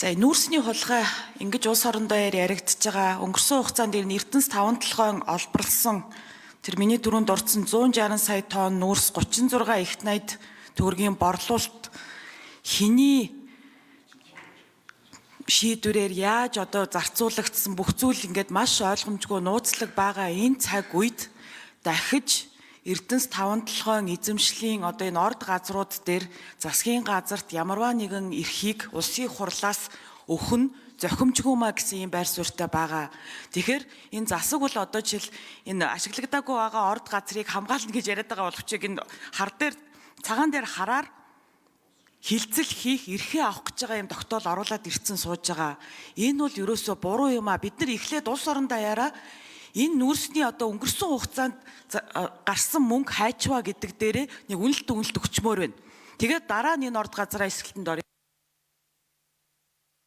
За нүүрсний хулгай ингэж улс орон даяар яригдж байгаа өнгөрсөн хугацаанд Эрдэнэс 5-7 олборлсон тэр миний дөрөнд дурдсан 160 сая тонн нүүрс 36 их найд төгрөгийн борлуулалт хэний шийдвэрээр яаж одоо зарцуулагдсан бүх зүйл ингээд маш ойлгомжгүй нууцлаг байгаа энэ цаг үед дахиж Эрдэнэс 5-7 эзэмшлийн одоо энэ орд газрууд дээр засгийн газарт ямарваа нэгэн эрхийг улсын хурлаас өгөх нь зохимжгүй маа гэсэн юм байр суурьтай байгаа. Тэгэхээр энэ засаг бол одоо жишээл энэ ашиглагдаагүй байгаа орд газрыг хамгаална гэж яриад байгаа боловч энэ хар дээр цагаан дээр хараар хилцэл хийх эрхээ авах гэж байгаа юм тогтоол оруулаад ирсэн сууж байгаа. Энэ бол ерөөсөө буруу юм а. Бид нар эхлээд улс орон даяараа энэ нүүрсний одоо өнгөрсөн хугацаанд гарсан мөнгө хайчваа гэдэг дээрээ нэг үнэлт өгчмөр байна. Тэгээд дараа нь энэ орд газраа эсгэлтэнд орё.